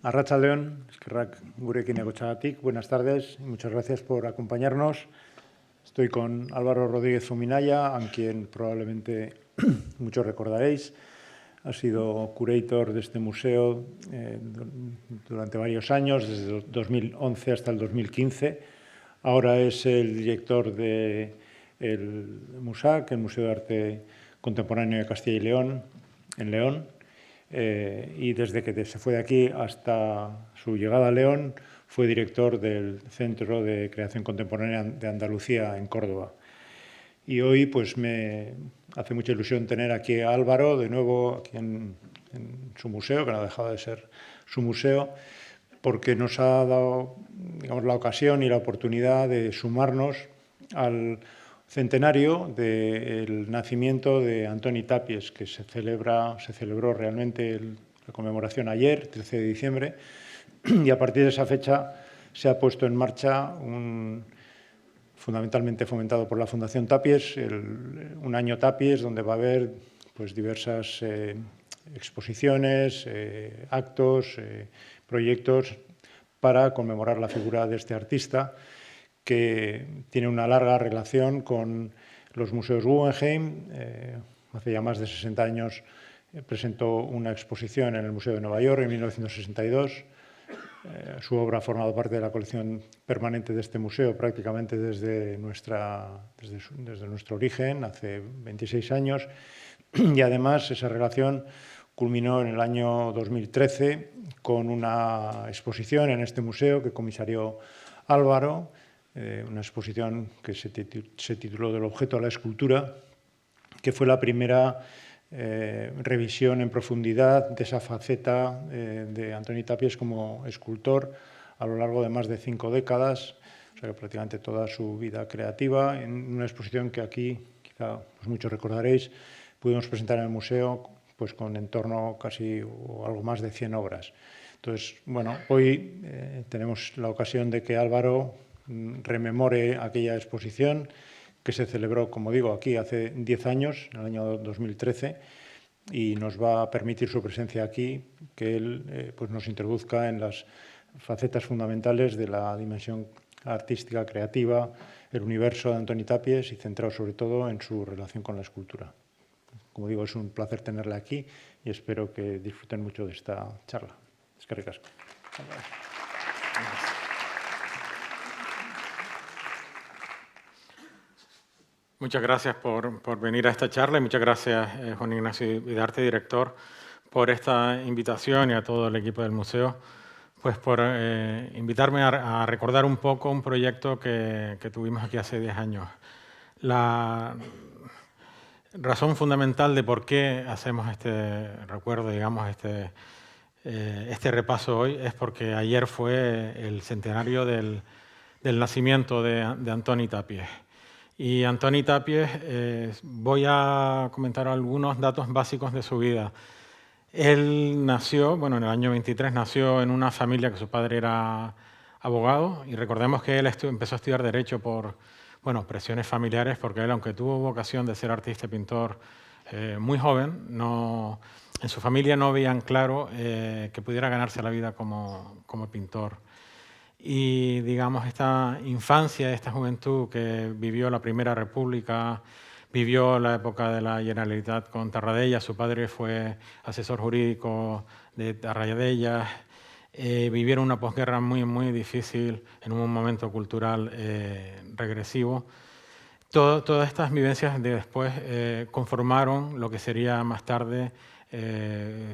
Arratsaldeon, eskerrak gurekin egotxagatik. Buenas tardes y muchas gracias por acompañarnos. Estoy con Álvaro Rodríguez Zuminaya, a quien probablemente muchos recordaréis. Ha sido curator de este museo durante varios años, desde 2011 hasta el 2015. Ahora es el director del MUSAC, el Museo de Arte Contemporáneo de Castilla y León, en León. Y desde que se fue de aquí hasta su llegada a León, fue director del Centro de Creación Contemporánea de Andalucía, en Córdoba. Y hoy pues me hace mucha ilusión tener aquí a Álvaro, de nuevo aquí en su museo, que no ha dejado de ser su museo, porque nos ha dado, digamos, la ocasión y la oportunidad de sumarnos al centenario del nacimiento de Antoni Tàpies, que se celebró realmente la conmemoración ayer, 13 de diciembre, y a partir de esa fecha se ha puesto en marcha, fundamentalmente fomentado por la Fundación Tàpies, un año Tàpies, donde va a haber pues, diversas exposiciones, actos, proyectos para conmemorar la figura de este artista, que tiene una larga relación con los museos Guggenheim. Hace ya más de 60 años presentó una exposición en el Museo de Nueva York en 1962. Su obra ha formado parte de la colección permanente de este museo prácticamente desde nuestro origen, hace 26 años. Y además esa relación culminó en el año 2013 con una exposición en este museo que comisarió Álvaro, una exposición que se tituló Del objeto a la escultura, que fue la primera revisión en profundidad de esa faceta de Antoni Tàpies como escultor a lo largo de más de 5 décadas, o sea que prácticamente toda su vida creativa, en una exposición que aquí, quizá pues muchos recordaréis, pudimos presentar en el museo pues con en torno casi o algo más de 100 obras. Entonces, bueno, hoy tenemos la ocasión de que Álvaro rememore aquella exposición que se celebró, como digo, aquí hace 10 años, en el año 2013, y nos va a permitir su presencia aquí, que él pues nos introduzca en las facetas fundamentales de la dimensión artística, creativa, el universo de Antoni Tàpies y centrado sobre todo en su relación con la escultura. Como digo, es un placer tenerla aquí y espero que disfruten mucho de esta charla. Eskerrik asko. Muchas gracias por venir a esta charla y muchas gracias, Juan Ignacio Vidarte, director, por esta invitación y a todo el equipo del museo, pues por invitarme a recordar un poco un proyecto que tuvimos aquí hace 10 años. La razón fundamental de por qué hacemos este recuerdo, digamos, este repaso hoy, es porque ayer fue el centenario del nacimiento de Antoni Tàpies. Y Antoni Tàpies, voy a comentar algunos datos básicos de su vida. Él nació, bueno, en el año 23, nació en una familia que su padre era abogado, y recordemos que él empezó a estudiar Derecho por, bueno, presiones familiares, porque él, aunque tuvo vocación de ser artista y pintor muy joven, en su familia no veían claro que pudiera ganarse la vida como pintor. Y, digamos, esta infancia, esta juventud que vivió la Primera República, vivió la época de la Generalitat con Tarradellas, su padre fue asesor jurídico de Tarradellas, vivieron una posguerra muy, muy difícil en un momento cultural regresivo. Todas estas vivencias de después conformaron lo que sería más tarde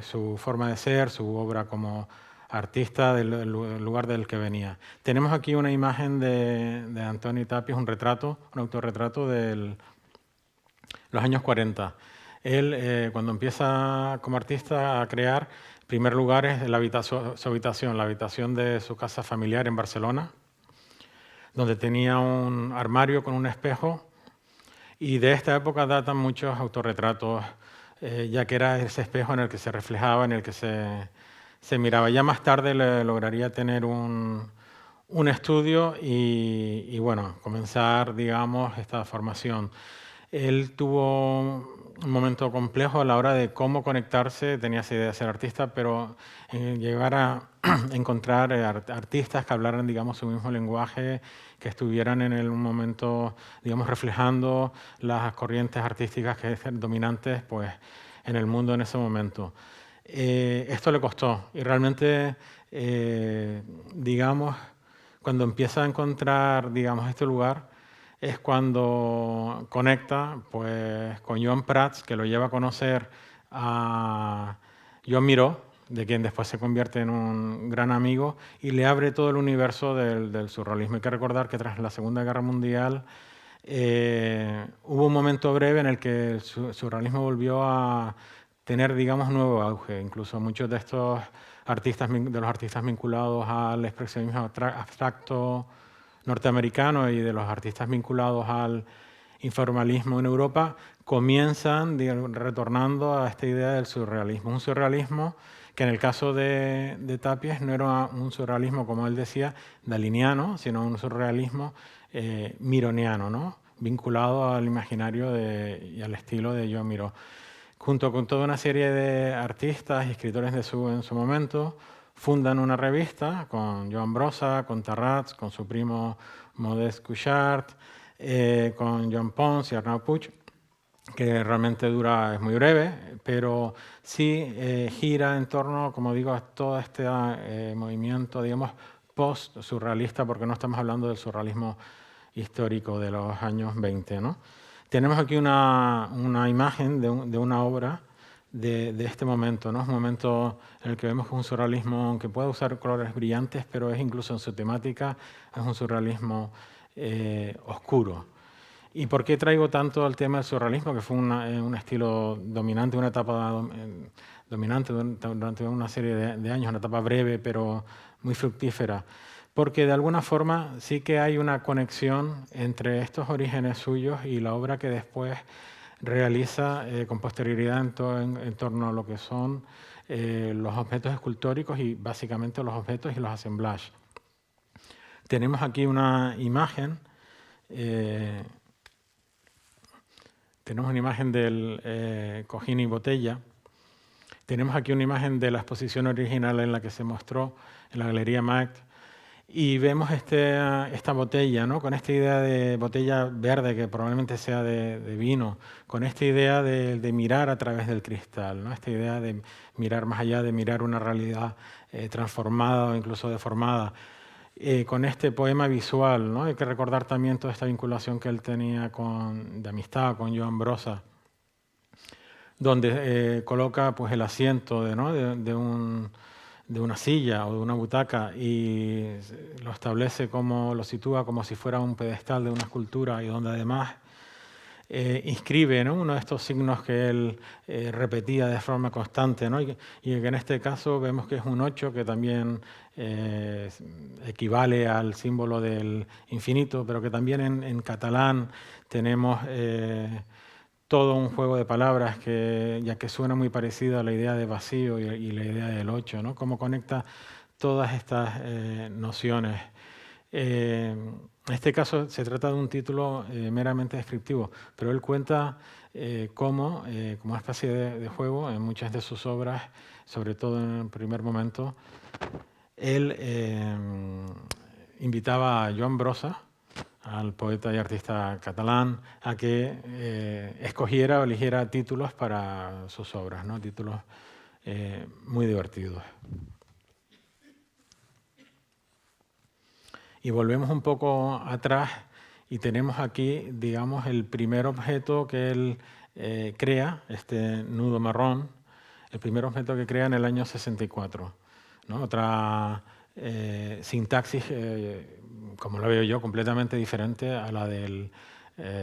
su forma de ser, su obra como artista del lugar del que venía. Tenemos aquí una imagen de Antoni Tàpies, un retrato, un autorretrato de los años 40. Él, cuando empieza como artista a crear, en primer lugar es su habitación, la habitación de su casa familiar en Barcelona, donde tenía un armario con un espejo, y de esta época datan muchos autorretratos, ya que era ese espejo en el que se reflejaba, en el que se miraba. Ya más tarde lograría tener un estudio y, bueno, comenzar, digamos, esta formación. él tuvo un momento complejo a la hora de cómo conectarse, tenía esa idea de ser artista, pero llegar a encontrar artistas que hablaran, digamos, su mismo lenguaje, que estuvieran en un momento, digamos, reflejando las corrientes artísticas que eran dominantes, pues, en el mundo en ese momento. Esto le costó y realmente, digamos, cuando empieza a encontrar, digamos, este lugar, es cuando conecta pues, con Joan Prats, que lo lleva a conocer a Joan Miró, de quien después se convierte en un gran amigo, y le abre todo el universo del surrealismo. Hay que recordar que tras la Segunda Guerra Mundial hubo un momento breve en el que el surrealismo volvió a tener, digamos, nuevo auge. Incluso muchos de estos artistas, de los artistas vinculados al expresionismo abstracto norteamericano y de los artistas vinculados al informalismo en Europa, comienzan retornando a esta idea del surrealismo. Un surrealismo que en el caso de Tapies no era un surrealismo, como él decía, daliniano, sino un surrealismo mironiano, ¿no? Vinculado al imaginario y al estilo de Joan Miró. Junto con toda una serie de artistas y escritores en su momento, fundan una revista con Joan Brossa, con Tarrats, con su primo Modest Cuixart, con Joan Pons y Arnau Puig, que realmente es muy breve, pero sí gira en torno, como digo, a todo este movimiento, digamos, post-surrealista, porque no estamos hablando del surrealismo histórico de los años 20, ¿no? Tenemos aquí una imagen de una obra de este momento, ¿no? Es un momento en el que vemos que es un surrealismo que puede usar colores brillantes, pero es incluso en su temática, es un surrealismo oscuro. ¿Y por qué traigo tanto el tema del surrealismo? Que fue un estilo dominante, una etapa dominante durante una serie de años, una etapa breve pero muy fructífera. Porque de alguna forma sí que hay una conexión entre estos orígenes suyos y la obra que después realiza con posterioridad en torno a lo que son los objetos escultóricos y básicamente los objetos y los assemblages. Tenemos aquí una imagen, del cojín y botella. Tenemos aquí una imagen de la exposición original en la que se mostró en la Galería Macht. Y vemos esta botella, ¿no? Con esta idea de botella verde que probablemente sea de vino, con esta idea de mirar a través del cristal, ¿no? Esta idea de mirar más allá, de mirar una realidad transformada o incluso deformada. Con este poema visual, ¿no? Hay que recordar también toda esta vinculación que él tenía de amistad con Joan Brossa, donde coloca pues, el asiento de una silla o de una butaca y lo sitúa como si fuera un pedestal de una escultura y donde además inscribe, ¿no? Uno de estos signos que él repetía de forma constante, ¿no? y que en este caso vemos que es un 8 que también equivale al símbolo del infinito, pero que también en catalán tenemos todo un juego de palabras ya que suena muy parecido a la idea de vacío y la idea del 8, ¿no? Cómo conecta todas estas nociones. En este caso se trata de un título meramente descriptivo, pero él cuenta cómo, como una especie de juego, en muchas de sus obras, sobre todo en el primer momento, él invitaba a Joan Brossa, al poeta y artista catalán, a que escogiera o eligiera títulos para sus obras, ¿no? Títulos muy divertidos. Y volvemos un poco atrás y tenemos aquí, digamos, el primer objeto que él crea, este nudo marrón, el primer objeto que crea en el año 64, ¿no? Otra sintaxis, como lo veo yo, completamente diferente a la del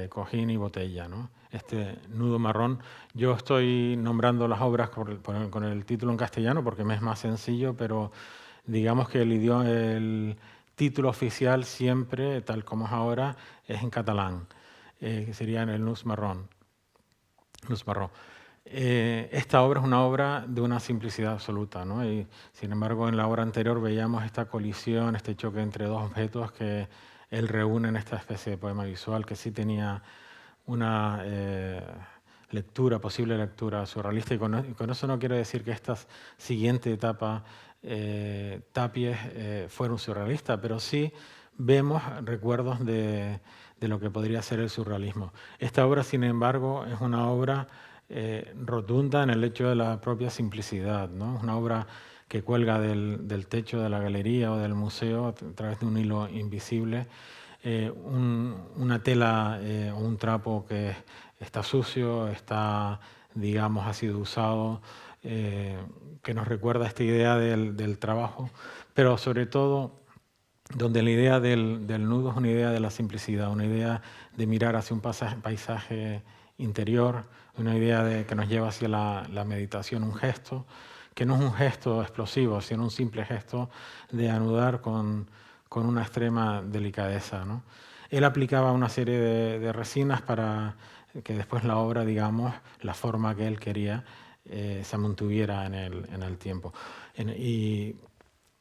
cojín y botella, ¿no? Este nudo marrón. Yo estoy nombrando las obras con el título en castellano porque me es más sencillo, pero digamos que el título oficial siempre, tal como es ahora, es en catalán, que sería en el nus marrón. Esta obra es una obra de una simplicidad absoluta, ¿no? Y, sin embargo, en la obra anterior veíamos esta colisión, este choque entre dos objetos que él reúne en esta especie de poema visual que sí tenía una posible lectura surrealista, y con eso no quiero decir que esta siguiente etapa, Tapies, fuera un surrealista, pero sí vemos recuerdos de lo que podría ser el surrealismo. Esta obra, sin embargo, es una obra rotunda en el hecho de la propia simplicidad, ¿no? Es una obra que cuelga del techo de la galería o del museo a través de un hilo invisible, una tela o un trapo que está sucio, está, digamos, ha sido usado, que nos recuerda esta idea del trabajo, pero sobre todo donde la idea del nudo es una idea de la simplicidad, una idea de mirar hacia un paisaje interior, una idea que nos lleva hacia la meditación, un gesto, que no es un gesto explosivo, sino un simple gesto de anudar con una extrema delicadeza, ¿no? Él aplicaba una serie de resinas para que después la obra, digamos, la forma que él quería, se mantuviera en el tiempo. Y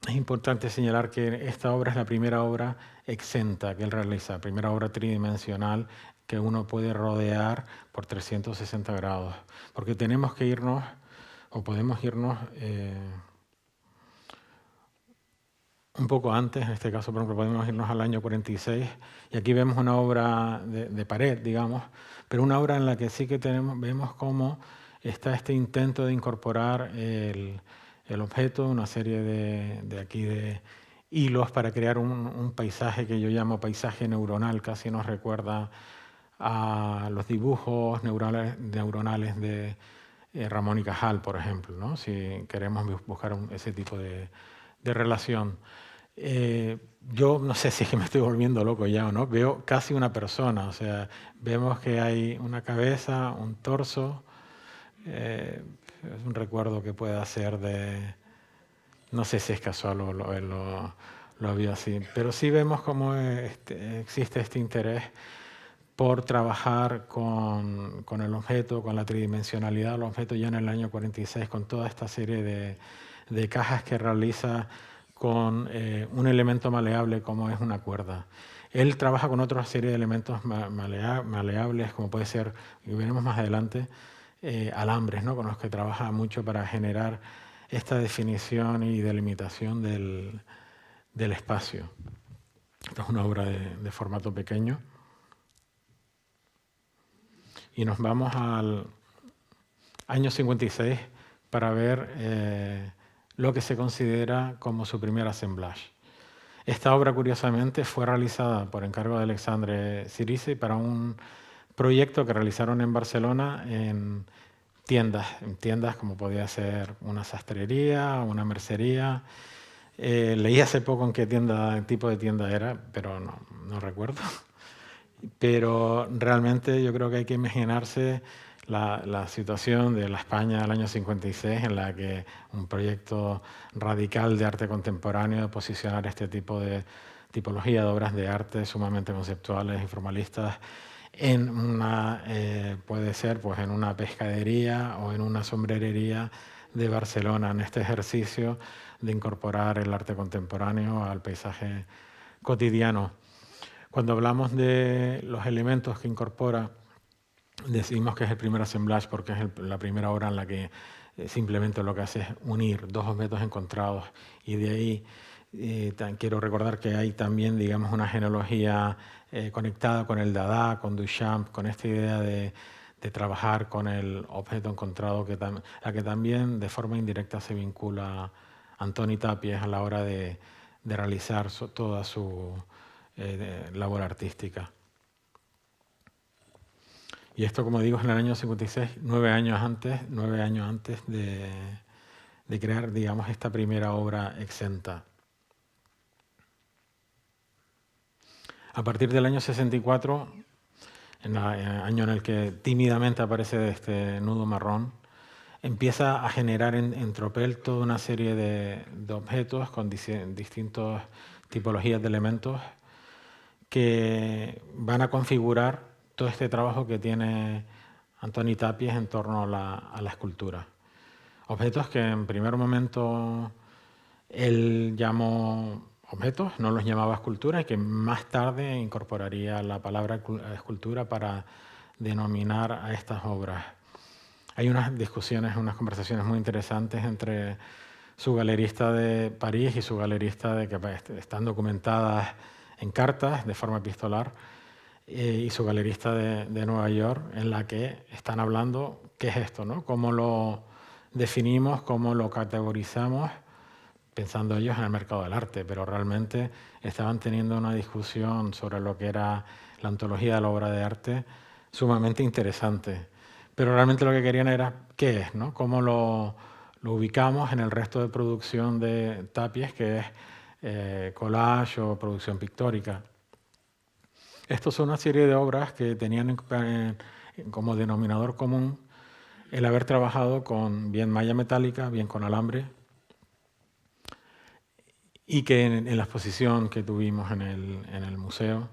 es importante señalar que esta obra es la primera obra exenta que él realiza, la primera obra tridimensional que uno puede rodear por 360 grados, porque tenemos que irnos, o podemos irnos un poco antes, en este caso, por ejemplo, podemos irnos al año 46, y aquí vemos una obra de pared, digamos, pero una obra en la que sí que vemos cómo está este intento de incorporar el objeto, una serie de hilos para crear un paisaje que yo llamo paisaje neuronal, casi nos recuerda a los dibujos neuronales de Ramón y Cajal, por ejemplo, ¿no? Si queremos buscar ese tipo de relación. Yo no sé si es que me estoy volviendo loco ya o no, veo casi una persona, o sea, vemos que hay una cabeza, un torso, es un recuerdo que puede ser no sé si es casual o lo vio así, pero sí vemos cómo existe este interés por trabajar con el objeto, con la tridimensionalidad del objeto ya en el año 46, con toda esta serie de cajas que realiza con un elemento maleable como es una cuerda. Él trabaja con otra serie de elementos maleables, como puede ser, y veremos más adelante, alambres, ¿no? Con los que trabaja mucho para generar esta definición y delimitación del espacio. Esta es una obra de formato pequeño. Y nos vamos al año 56 para ver lo que se considera como su primer assemblage. Esta obra, curiosamente, fue realizada por encargo de Alexandre Cirici para un proyecto que realizaron en Barcelona en tiendas como podía ser una sastrería, una mercería. Leí hace poco en qué tipo de tienda era, pero no recuerdo. Pero realmente yo creo que hay que imaginarse la situación de la España del año 56, en la que un proyecto radical de arte contemporáneo, de posicionar este tipo de tipología de obras de arte sumamente conceptuales y formalistas en puede ser pues en una pescadería o en una sombrerería de Barcelona, en este ejercicio de incorporar el arte contemporáneo al paisaje cotidiano. Cuando hablamos de los elementos que incorpora, decimos que es el primer assemblage porque es la primera obra en la que simplemente lo que hace es unir dos objetos encontrados, y de ahí quiero recordar que hay también, digamos, una genealogía conectada con el Dada, con Duchamp, con esta idea de trabajar con el objeto encontrado, a que también de forma indirecta se vincula Antoni Tapies a la hora de realizar toda su labor artística. Y esto, como digo, es en el año 56, 9 años antes de crear, digamos, esta primera obra exenta. A partir del año 64, en el año en el que tímidamente aparece este nudo marrón, empieza a generar en tropel toda una serie de objetos con distintas tipologías de elementos que van a configurar todo este trabajo que tiene Antoni Tapies en torno a la escultura. Objetos que en primer momento él llamó objetos, no los llamaba escultura, y que más tarde incorporaría la palabra escultura para denominar a estas obras. Hay unas discusiones, unas conversaciones muy interesantes entre su galerista de París y su galerista que están documentadas en cartas de forma epistolar, y su galerista de Nueva York, en la que están hablando qué es esto, ¿no? Cómo lo definimos, cómo lo categorizamos, pensando ellos en el mercado del arte, pero realmente estaban teniendo una discusión sobre lo que era la ontología de la obra de arte sumamente interesante. Pero realmente lo que querían era qué es, ¿no? Cómo lo ubicamos en el resto de producción de Tapies, que es collage o producción pictórica. Estos son una serie de obras que tenían como denominador común el haber trabajado con bien malla metálica, bien con alambre, y que en la exposición que tuvimos en el museo,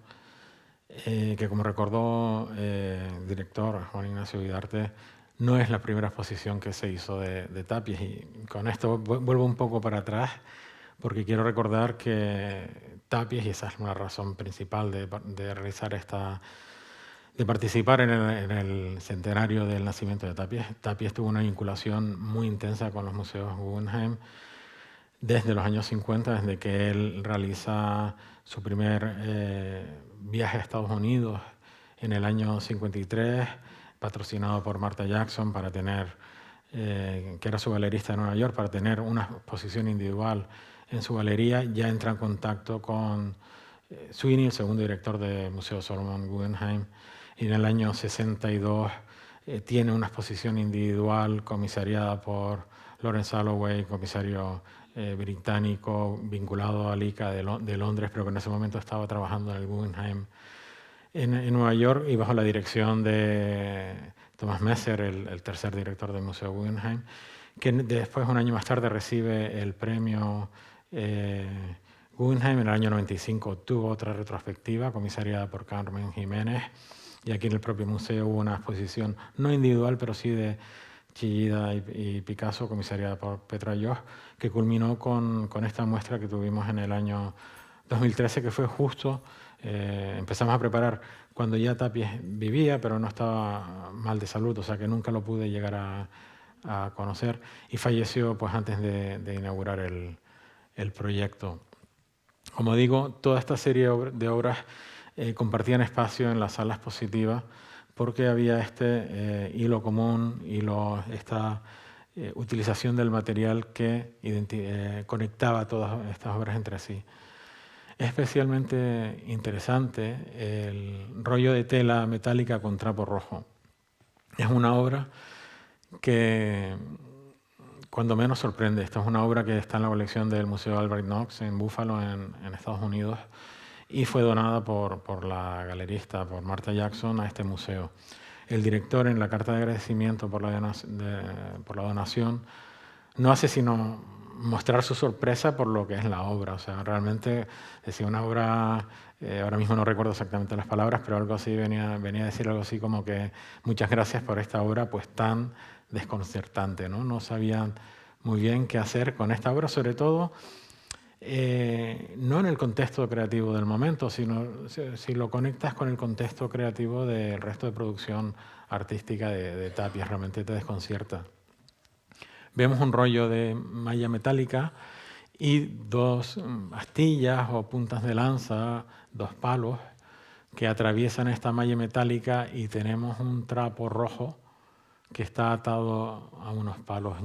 que como recordó el director Juan Ignacio Vidarte, no es la primera exposición que se hizo de Tapies. Y con esto vuelvo un poco para atrás, porque quiero recordar que Tapies, y esa es una razón principal de realizar de participar en el centenario del nacimiento de Tapies. Tapies tuvo una vinculación muy intensa con los museos Guggenheim desde los años 50, desde que él realiza su primer viaje a Estados Unidos en el año 53, patrocinado por Martha Jackson para tener, que era su galerista de Nueva York, para tener una exposición individual en su galería. Ya entra en contacto con Sweeney, el segundo director del Museo Solomon Guggenheim, y en el año 62 tiene una exposición individual comisariada por Lawrence Alloway, comisario británico vinculado al ICA de Londres, pero que en ese momento estaba trabajando en el Guggenheim en Nueva York, y bajo la dirección de Thomas Messer, el tercer director del Museo Guggenheim, que después, un año más tarde, recibe el premio Guggenheim. En el año 95 tuvo otra retrospectiva comisariada por Carmen Jiménez, y aquí en el propio museo hubo una exposición no individual, pero sí de Chillida y Picasso, comisariada por Petra Jost, que culminó con esta muestra que tuvimos en el año 2013, que fue justo, empezamos a preparar cuando ya Tapies vivía, pero no estaba mal de salud, o sea que nunca lo pude llegar a conocer, y falleció pues antes de inaugurar el proyecto. Como digo, toda esta serie de obras compartían espacio en las salas expositivas, porque había este hilo común, esta utilización del material que conectaba todas estas obras entre sí. Es especialmente interesante el rollo de tela metálica con trapo rojo. Es una obra que cuando menos sorprende. Esta es una obra que está en la colección del Museo Albert Knox en Buffalo, en Estados Unidos, y fue donada por la galerista, por Martha Jackson, a este museo. El director, en la carta de agradecimiento por la donación, no hace sino mostrar su sorpresa por lo que es la obra. O sea, realmente decía una obra, ahora mismo no recuerdo exactamente las palabras, pero algo así venía a decir algo así como que muchas gracias por esta obra pues tan desconcertante, ¿no? No sabían muy bien qué hacer con esta obra, sobre todo no en el contexto creativo del momento, sino si lo conectas con el contexto creativo del resto de producción artística de Tapies, realmente te desconcierta. Vemos un rollo de malla metálica y dos astillas o puntas de lanza, dos palos que atraviesan esta malla metálica, y tenemos un trapo rojo que está atado a unos palos.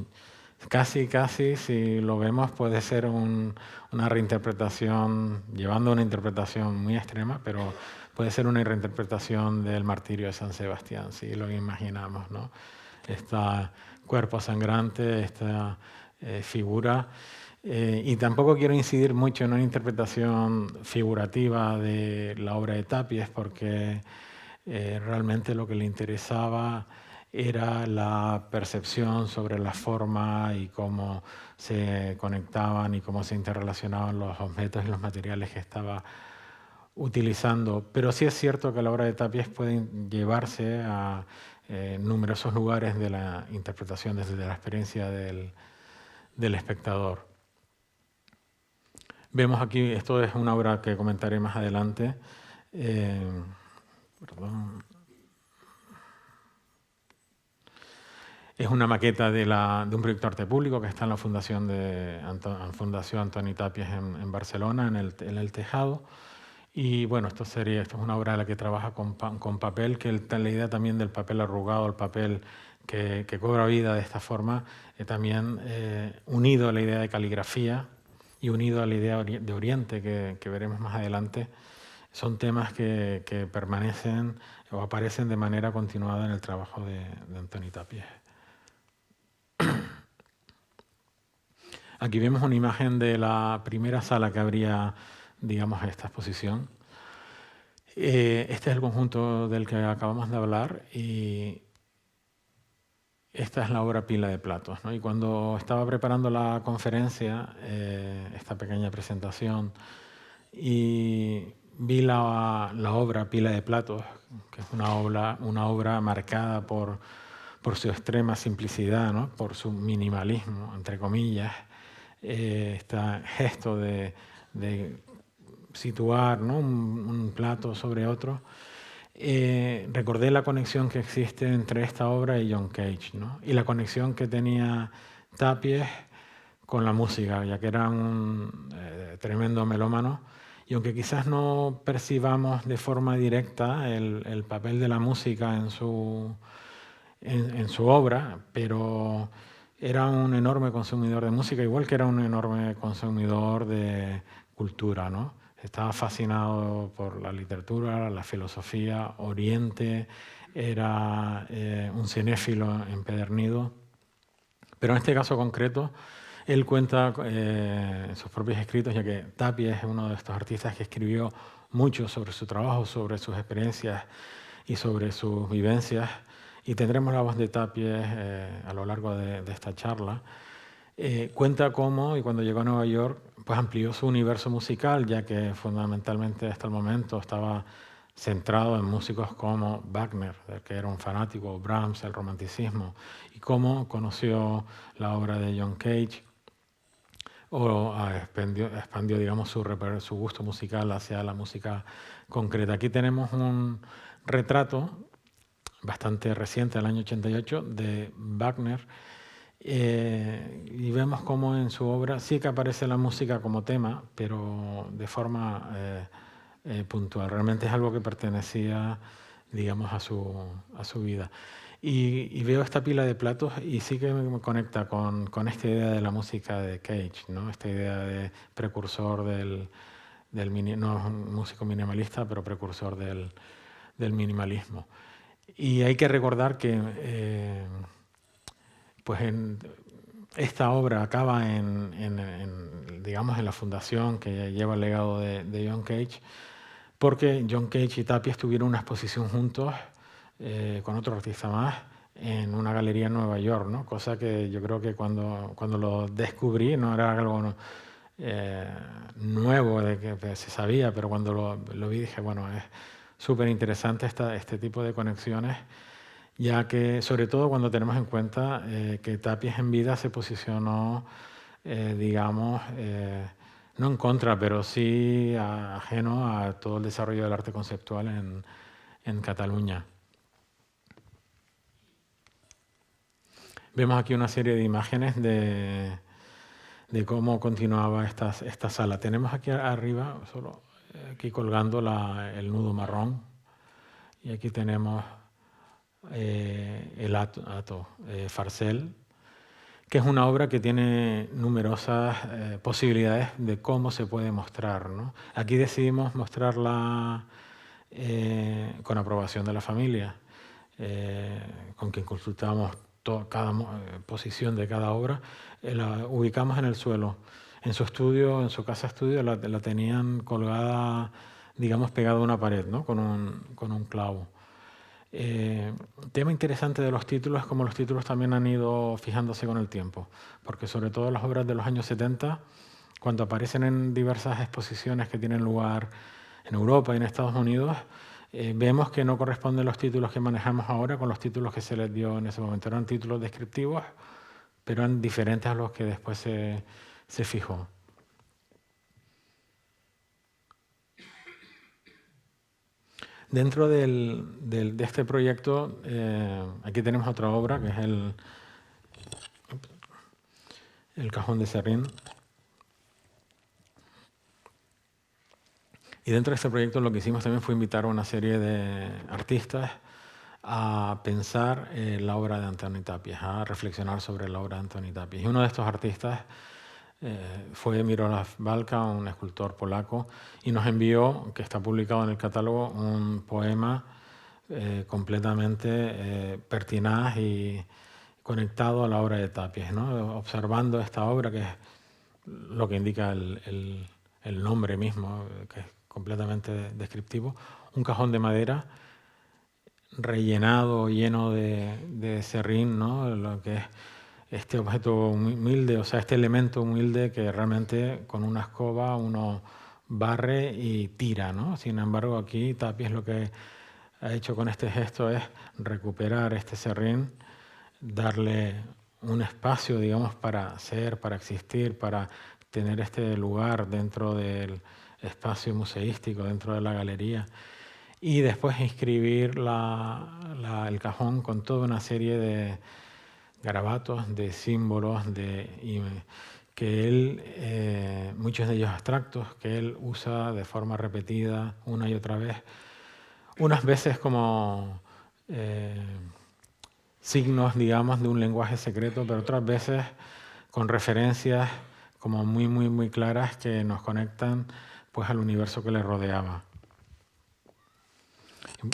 Casi, si lo vemos, puede ser una reinterpretación, llevando una interpretación muy extrema, pero puede ser una reinterpretación del martirio de San Sebastián, si lo imaginamos, ¿no? Este cuerpo sangrante, esta figura. Y tampoco quiero incidir mucho en una interpretación figurativa de la obra de Tapies, porque realmente lo que le interesaba era la percepción sobre la forma y cómo se conectaban y cómo se interrelacionaban los objetos y los materiales que estaba utilizando. Pero sí es cierto que la obra de Tapies puede llevarse a numerosos lugares de la interpretación desde la experiencia del espectador. Vemos aquí, esto es una obra que comentaré más adelante. Perdón. Es una maqueta de un proyecto de arte público que está en la Fundación Antoni Tàpies en Barcelona, en el tejado. Y bueno, esto es una obra en la que trabaja con papel, que la idea también del papel arrugado, el papel que cobra vida de esta forma, también unido a la idea de caligrafía y unido a la idea de Oriente, que veremos más adelante, son temas que permanecen o aparecen de manera continuada en el trabajo de Antoni Tàpies. Aquí vemos una imagen de la primera sala que habría, digamos, esta exposición. Este es el conjunto del que acabamos de hablar y esta es la obra Pila de Platos, ¿no? Y cuando estaba preparando la conferencia, esta pequeña presentación, y vi la obra Pila de Platos, que es una obra marcada por su extrema simplicidad, ¿no? Por su minimalismo, entre comillas, este gesto de situar, ¿no? un plato sobre otro. Recordé la conexión que existe entre esta obra y John Cage, ¿no? Y la conexión que tenía Tàpies con la música, ya que era un tremendo melómano. Y aunque quizás no percibamos de forma directa el papel de la música en su obra, pero era un enorme consumidor de música, igual que era un enorme consumidor de cultura, ¿no? Estaba fascinado por la literatura, la filosofía, Oriente, era un cinéfilo empedernido. Pero en este caso concreto, él cuenta en sus propios escritos, ya que Tàpies es uno de estos artistas que escribió mucho sobre su trabajo, sobre sus experiencias y sobre sus vivencias, y tendremos la voz de Tàpies a lo largo de esta charla. Cuenta cómo, y cuando llegó a Nueva York, pues amplió su universo musical, ya que fundamentalmente hasta el momento estaba centrado en músicos como Wagner, del que era un fanático, Brahms, el romanticismo, y cómo conoció la obra de John Cage, o expandió digamos, su gusto musical hacia la música concreta. Aquí tenemos un retrato bastante reciente, del año 88, de Wagner, y vemos cómo en su obra sí que aparece la música como tema, pero de forma puntual. Realmente es algo que pertenecía, digamos, a su vida. Y veo esta pila de platos y sí que me conecta con esta idea de la música de Cage, ¿no? Esta idea de precursor no es un músico minimalista, pero precursor del minimalismo. Y hay que recordar que pues esta obra acaba digamos, en la fundación que lleva el legado de John Cage, porque John Cage y Tàpies tuvieron una exposición juntos con otro artista más en una galería en Nueva York, ¿no? Cosa que yo creo que cuando lo descubrí no era algo nuevo de que se sabía, pero cuando lo vi dije, bueno, es súper interesante este tipo de conexiones, ya que sobre todo cuando tenemos en cuenta que Tàpies en vida se posicionó, digamos, no en contra, pero sí ajeno a todo el desarrollo del arte conceptual en Cataluña. Vemos aquí una serie de imágenes de cómo continuaba esta sala. Tenemos aquí arriba, solo aquí colgando el nudo marrón, y aquí tenemos el Hato Farcel, que es una obra que tiene numerosas posibilidades de cómo se puede mostrar, ¿no? Aquí decidimos mostrarla con aprobación de la familia, con quien consultamos cada posición de cada obra. La ubicamos en el suelo. En su estudio, en su casa estudio, la tenían colgada, digamos, pegada a una pared, ¿no? con un clavo. Tema interesante de los títulos es como los títulos también han ido fijándose con el tiempo, porque sobre todo las obras de los años 70, cuando aparecen en diversas exposiciones que tienen lugar en Europa y en Estados Unidos, vemos que no corresponden los títulos que manejamos ahora con los títulos que se les dio en ese momento. Eran títulos descriptivos, pero eran diferentes a los que después se fijó. Dentro de este proyecto, aquí tenemos otra obra, que es el cajón de serrín. Y dentro de este proyecto lo que hicimos también fue invitar a una serie de artistas a pensar la obra de Antoni Tàpies, a reflexionar sobre la obra de Antoni Tàpies. Y uno de estos artistas fue Miroslav Balka, un escultor polaco, y nos envió, que está publicado en el catálogo, un poema completamente pertinaz y conectado a la obra de Tàpies, ¿no? Observando esta obra, que es lo que indica el nombre mismo, que es completamente descriptivo, un cajón de madera rellenado, lleno de serrín, ¿no? Lo que es este objeto humilde, o sea, este elemento humilde que realmente con una escoba uno barre y tira, ¿no? Sin embargo, aquí Tàpies lo que ha hecho con este gesto es recuperar este serrín, darle un espacio, digamos, para ser, para existir, para tener este lugar dentro del espacio museístico, dentro de la galería, y después inscribir el cajón con toda una serie de garabatos, de símbolos, que él, muchos de ellos abstractos, que él usa de forma repetida una y otra vez, unas veces como signos, digamos, de un lenguaje secreto, pero otras veces con referencias como muy claras que nos conectan pues al universo que le rodeaba.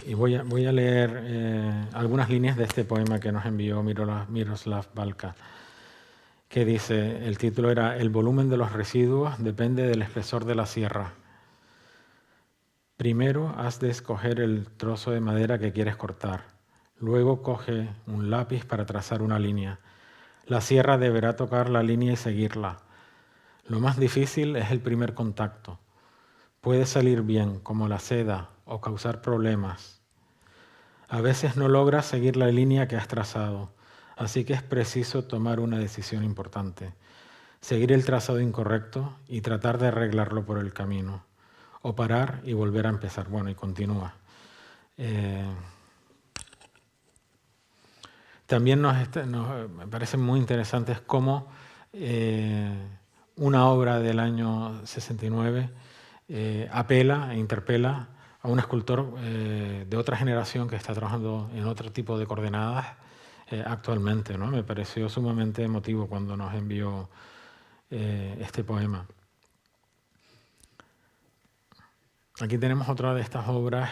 Y voy a leer algunas líneas de este poema que nos envió Miroslav Balka, que dice, el título era El volumen de los residuos depende del espesor de la sierra. Primero has de escoger el trozo de madera que quieres cortar. Luego coge un lápiz para trazar una línea. La sierra deberá tocar la línea y seguirla. Lo más difícil es el primer contacto. Puede salir bien, como la seda, o causar problemas. A veces no logras seguir la línea que has trazado, así que es preciso tomar una decisión importante. Seguir el trazado incorrecto y tratar de arreglarlo por el camino. O parar y volver a empezar. Bueno, y continúa. También me parece muy interesante cómo una obra del año 69 apela e interpela a un escultor de otra generación que está trabajando en otro tipo de coordenadas actualmente, ¿no? Me pareció sumamente emotivo cuando nos envió este poema. Aquí tenemos otra de estas obras,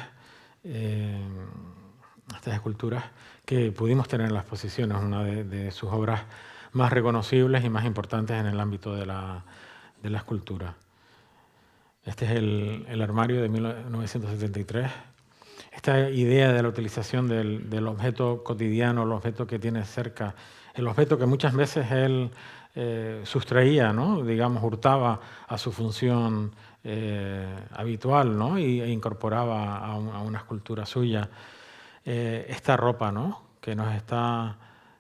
estas esculturas que pudimos tener en las exposiciones, una de sus obras más reconocibles y más importantes en el ámbito de la escultura. Este es el armario de 1973. Esta idea de la utilización del objeto cotidiano, el objeto que tiene cerca, el objeto que muchas veces él sustraía, ¿no? Digamos, hurtaba a su función habitual, ¿no? E incorporaba a una escultura suya. Esta ropa, ¿no? Que nos está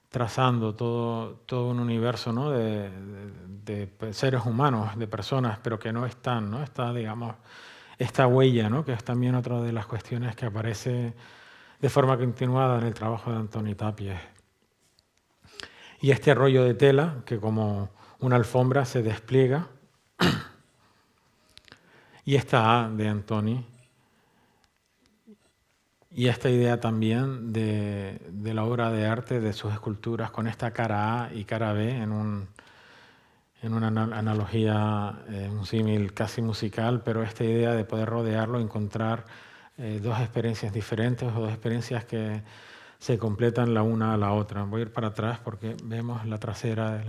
trazando todo un universo, ¿no? de seres humanos, de personas, pero que no están, ¿no? Está, digamos, esta huella, ¿no? Que es también otra de las cuestiones que aparece de forma continuada en el trabajo de Antoni Tàpies. Y este rollo de tela, que como una alfombra se despliega, y esta A de Antoni, y esta idea también de la obra de arte, de sus esculturas, con esta cara A y cara B en una analogía, un símil casi musical, pero esta idea de poder rodearlo, encontrar dos experiencias diferentes o dos experiencias que se completan la una a la otra. Voy a ir para atrás porque vemos la trasera.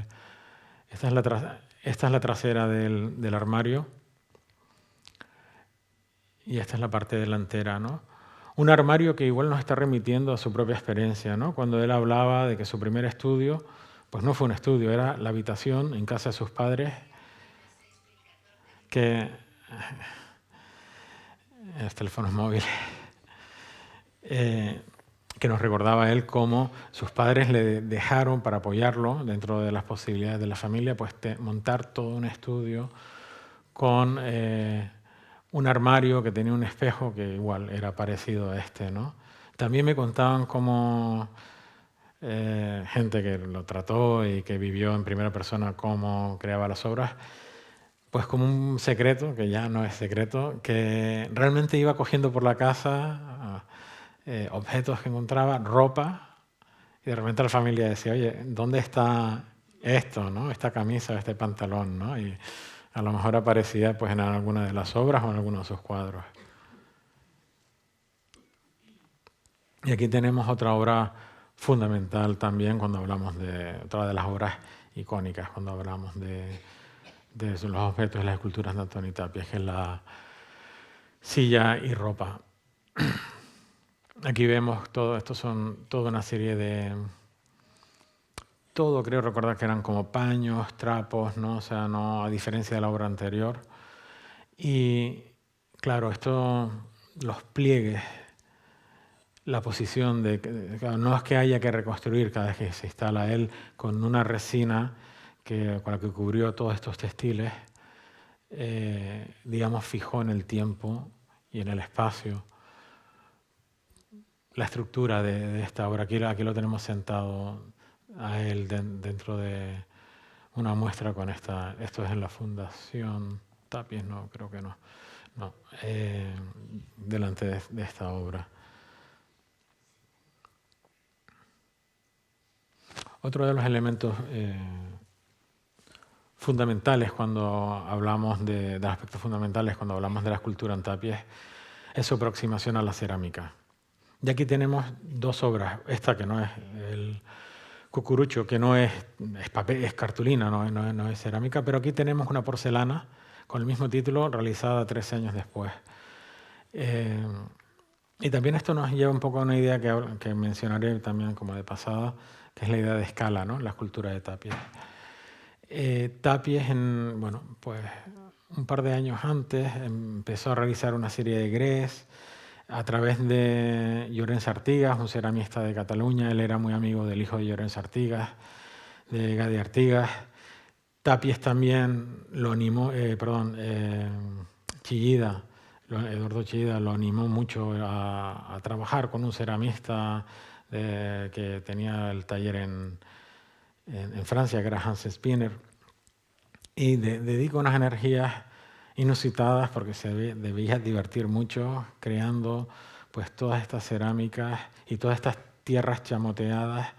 Esta es la trasera del armario y esta es la parte delantera, ¿no? Un armario que igual nos está remitiendo a su propia experiencia, ¿no? Cuando él hablaba de que su primer estudio, pues no fue un estudio, era la habitación en casa de sus padres, que los teléfonos móviles, que nos recordaba a él cómo sus padres le dejaron, para apoyarlo dentro de las posibilidades de la familia, pues montar todo un estudio con un armario que tenía un espejo que igual era parecido a este, ¿no? También me contaban cómo gente que lo trató y que vivió en primera persona cómo creaba las obras, pues como un secreto, que ya no es secreto, que realmente iba cogiendo por la casa objetos que encontraba, ropa, y de repente la familia decía, oye, ¿dónde está esto, ¿no? Esta camisa, este pantalón, ¿no? Y a lo mejor aparecía pues, en alguna de las obras o en alguno de sus cuadros. Y aquí tenemos otra obra fundamental también cuando hablamos de otra de las obras icónicas, cuando hablamos de los objetos de las esculturas de Antoni Tàpies, que es la silla y ropa. Aquí vemos todo, estos son toda una serie de... Todo creo recordar que eran como paños, trapos, ¿no? O sea, no, a diferencia de la obra anterior. Y claro, esto, los pliegues, la posición de... Claro, no es que haya que reconstruir cada vez que se instala él con una resina con la que cubrió todos estos textiles, digamos, fijó en el tiempo y en el espacio la estructura de esta obra. Aquí lo tenemos sentado a él dentro de una muestra con esta. Esto es en la Fundación Tàpies, no, creo que no. No, delante de esta obra. Otro de los elementos fundamentales cuando hablamos de aspectos fundamentales, cuando hablamos de la escultura en Tàpies, es su aproximación a la cerámica. Y aquí tenemos dos obras. Esta que no es el cucurucho, que no es papel, es cartulina, no es cerámica, pero aquí tenemos una porcelana con el mismo título, realizada 13 años después. Y también esto nos lleva un poco a una idea que mencionaré también como de pasada, que es la idea de escala, ¿no? La escultura de Tàpies. Tàpies, bueno, pues un par de años antes empezó a realizar una serie de grés a través de Llorenç Artigas, un ceramista de Cataluña. Él era muy amigo del hijo de Llorenç Artigas, de Gadi Artigas. Tàpies también lo animó, Chillida, Eduardo Chillida lo animó mucho a trabajar con un ceramista que tenía el taller en Francia, que era Hans Spinner, y dedica unas energías inusitadas porque se debía divertir mucho creando pues todas estas cerámicas y todas estas tierras chamoteadas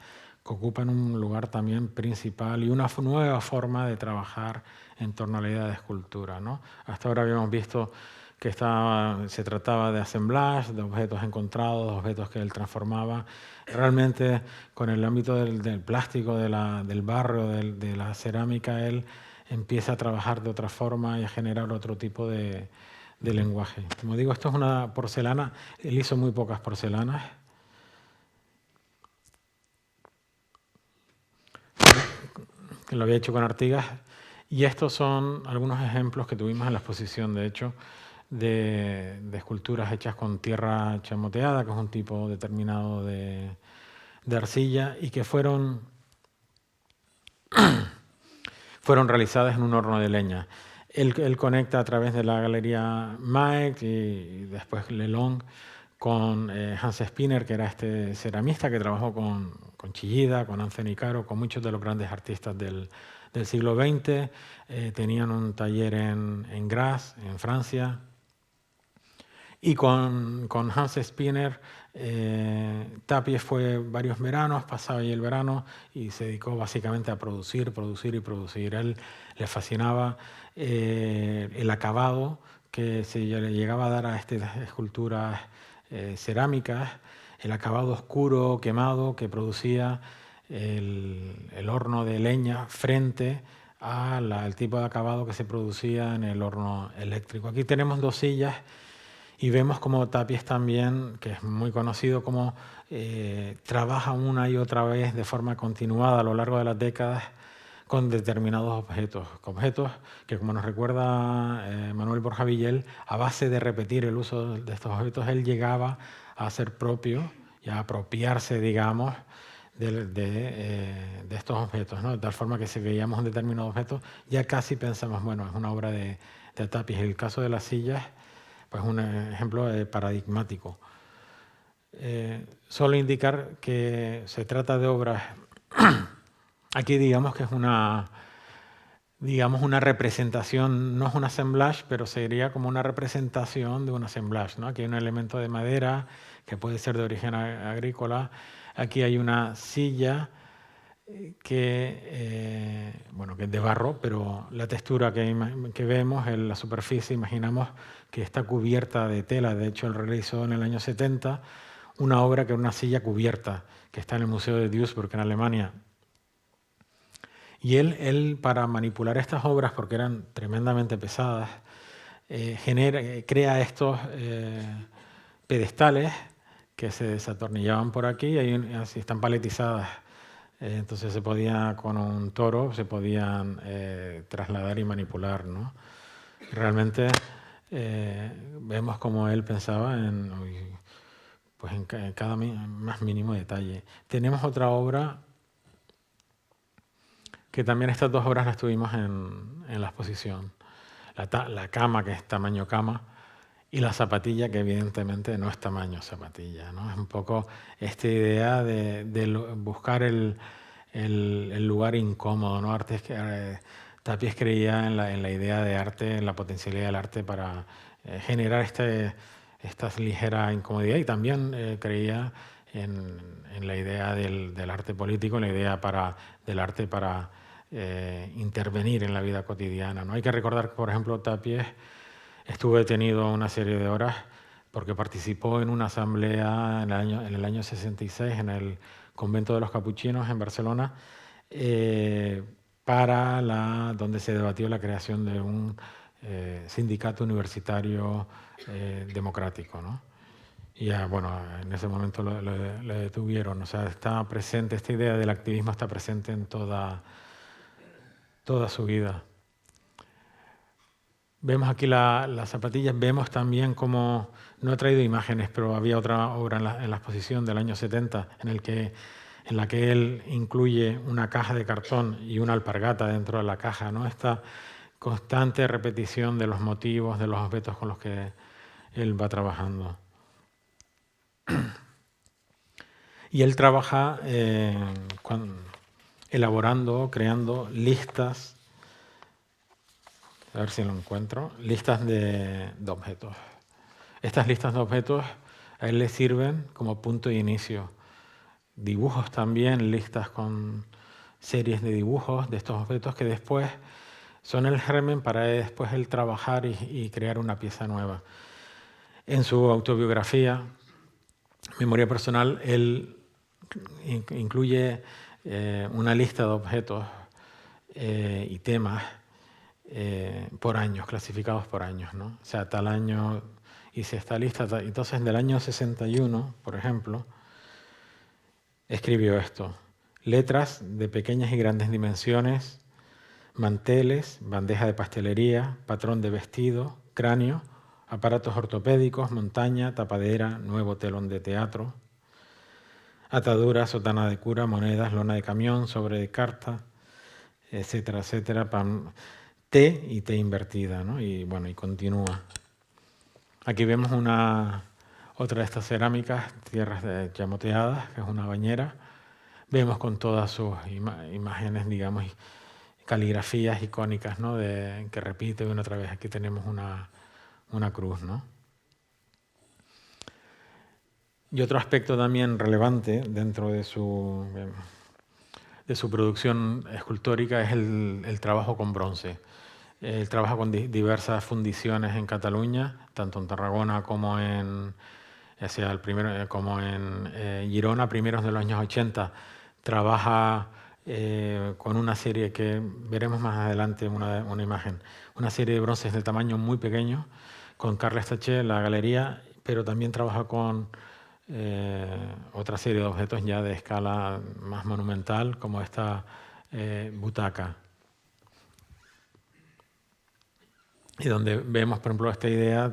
que ocupan un lugar también principal y una nueva forma de trabajar en torno a la idea de escultura, ¿no? Hasta ahora habíamos visto que se trataba de assemblage, de objetos encontrados, de objetos que él transformaba. Realmente con el ámbito del plástico, del barro, de la cerámica, él empieza a trabajar de otra forma y a generar otro tipo de lenguaje. Como digo, esto es una porcelana. Él hizo muy pocas porcelanas. Lo había hecho con Artigas. Y estos son algunos ejemplos que tuvimos en la exposición, de hecho, de esculturas hechas con tierra chamoteada, que es un tipo determinado de arcilla, y que fueron realizadas en un horno de leña. Él conecta a través de la galería Maek y después Lelong con Hans Spinner, que era este ceramista que trabajó con Chillida, con Anthony Caro, con muchos de los grandes artistas del siglo XX. Tenían un taller en Grasse, en Francia. Y con Hans Spinner, Tàpies fue varios veranos, pasaba ahí el verano y se dedicó básicamente a producir. Él le fascinaba el acabado que se le llegaba a dar a estas esculturas cerámicas, el acabado oscuro, quemado, que producía el horno de leña frente al tipo de acabado que se producía en el horno eléctrico. Aquí tenemos dos sillas. Y vemos como Tàpies también, que es muy conocido, como trabaja una y otra vez de forma continuada a lo largo de las décadas con determinados objetos que, como nos recuerda Manuel Borja Villel, a base de repetir el uso de estos objetos, él llegaba a hacer propio y a apropiarse, digamos, de estos objetos, ¿no? De tal forma que si veíamos un determinado objeto, ya casi pensamos, bueno, es una obra de Tàpies. El caso de las sillas, pues un ejemplo paradigmático. solo indicar que se trata de obras, aquí digamos que es una representación, no es un assemblage, pero sería como una representación de un assemblage, ¿no? Aquí hay un elemento de madera que puede ser de origen agrícola. Aquí hay una silla que es de barro, pero la textura que vemos en la superficie, imaginamos que está cubierta de tela. De hecho, él realizó en el año 70 una obra que era una silla cubierta, que está en el Museo de Duisburg, en Alemania. Y él, para manipular estas obras, porque eran tremendamente pesadas, crea estos pedestales que se desatornillaban por aquí y así están paletizadas. Entonces se podía, con un toro, se podían trasladar y manipular, ¿no? Realmente vemos cómo él pensaba en cada más mínimo detalle. Tenemos otra obra que también estas dos obras las tuvimos en la exposición. La cama, que es tamaño cama, y la zapatilla, que evidentemente no es tamaño zapatilla, ¿no? Es un poco esta idea de buscar el lugar incómodo, ¿no? Tapies creía en la idea de arte, en la potencialidad del arte para generar esta ligera incomodidad, y también creía en la idea del arte político, en la idea del arte para intervenir en la vida cotidiana, ¿no? Hay que recordar que, por ejemplo, Tapies estuvo detenido una serie de horas porque participó en una asamblea en el año 66 en el convento de los capuchinos en Barcelona, donde se debatió la creación de un sindicato universitario democrático, ¿no? Y en ese momento le detuvieron. O sea, está presente, esta idea del activismo está presente en toda su vida. Vemos aquí las zapatillas, vemos también como, no he traído imágenes, pero había otra obra en la exposición del año 70 en la que él incluye una caja de cartón y una alpargata dentro de la caja, ¿no? Esta constante repetición de los motivos, de los objetos con los que él va trabajando. Y él trabaja elaborando, creando listas, a ver si lo encuentro, listas de objetos. Estas listas de objetos a él le sirven como punto de inicio. Dibujos también, listas con series de dibujos de estos objetos que después son el germen para después él trabajar y crear una pieza nueva. En su autobiografía, Memoria Personal, él incluye una lista de objetos y temas por años, clasificados por años, ¿no? O sea, tal año hice esta lista. Entonces, del año 61, por ejemplo, escribió esto: letras de pequeñas y grandes dimensiones, manteles, bandeja de pastelería, patrón de vestido, cráneo, aparatos ortopédicos, montaña, tapadera, nuevo telón de teatro, atadura, sotana de cura, monedas, lona de camión, sobre de carta, etcétera, etcétera. T y T invertida, ¿no? Y continúa. Aquí vemos otra de estas cerámicas, tierras chamoteadas, que es una bañera. Vemos con todas sus imágenes, digamos, caligrafías icónicas, ¿no? Que repite una otra vez. Aquí tenemos una cruz, ¿no? Y otro aspecto también relevante dentro de su producción escultórica es el trabajo con bronce. Él trabaja con diversas fundiciones en Cataluña, tanto en Tarragona como en Girona, primeros de los años 80. Trabaja con una serie que veremos más adelante, una imagen, una serie de bronces de tamaño muy pequeño, con Carles Taché, la galería, pero también trabaja con otra serie de objetos ya de escala más monumental, como esta butaca. Y donde vemos, por ejemplo, esta idea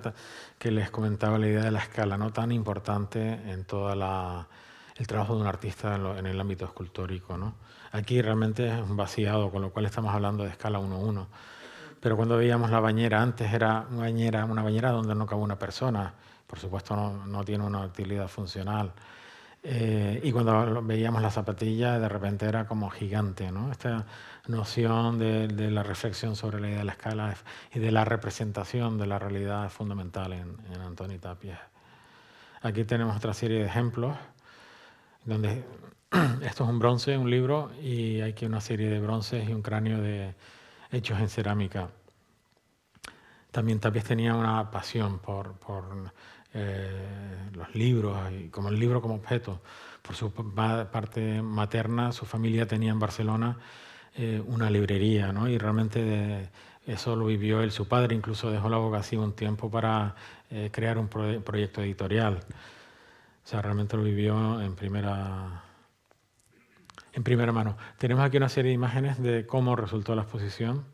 que les comentaba, la idea de la escala, no tan importante en todo el trabajo de un artista en el ámbito escultórico, ¿no? Aquí realmente es un vaciado, con lo cual estamos hablando de escala 1:1. pero cuando veíamos la bañera, antes era una bañera donde no cabía una persona, por supuesto no tiene una utilidad funcional. Y cuando veíamos la zapatilla, de repente era como gigante, ¿no? Esta noción de la reflexión sobre la idea de la escala y de la representación de la realidad es fundamental en Antoni Tàpies. Aquí tenemos otra serie de ejemplos, donde esto es un bronce, un libro, y hay aquí una serie de bronces y un cráneo hechos en cerámica. También Tàpies tenía una pasión por los libros, y como el libro como objeto. Por su parte materna, su familia tenía en Barcelona una librería, ¿no? Y realmente eso lo vivió él. Su padre incluso dejó la abogacía un tiempo para crear un proyecto editorial. O sea, realmente lo vivió en primera mano. Tenemos aquí una serie de imágenes de cómo resultó la exposición.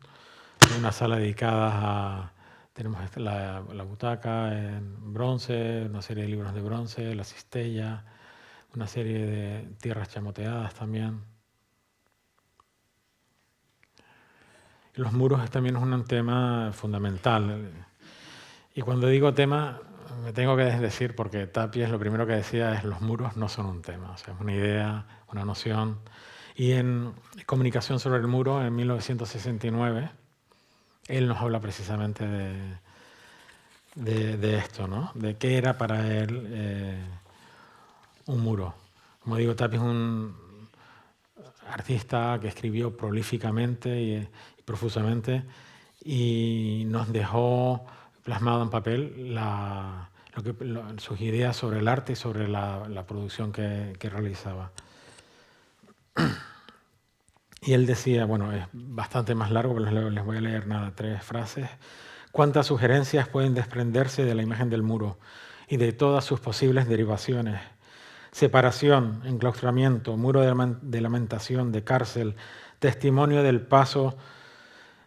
Una sala dedicada a... Tenemos la butaca en bronce, una serie de libros de bronce, la cistella, una serie de tierras chamoteadas también. Los muros también es un tema fundamental. Y cuando digo tema, me tengo que decir, porque Tàpies lo primero que decía es los muros no son un tema, o sea, es una idea, una noción. Y en Comunicación sobre el muro, en 1969, él nos habla precisamente de esto, ¿no? De qué era para él un muro. Como digo, Tàpies es un artista que escribió prolíficamente y profusamente y nos dejó plasmado en papel sus ideas sobre el arte y sobre la producción que realizaba. Y él decía, bueno, es bastante más largo, pero les voy a leer 3 frases. ¿Cuántas sugerencias pueden desprenderse de la imagen del muro y de todas sus posibles derivaciones? Separación, enclaustramiento, muro de lamentación, de cárcel, testimonio del paso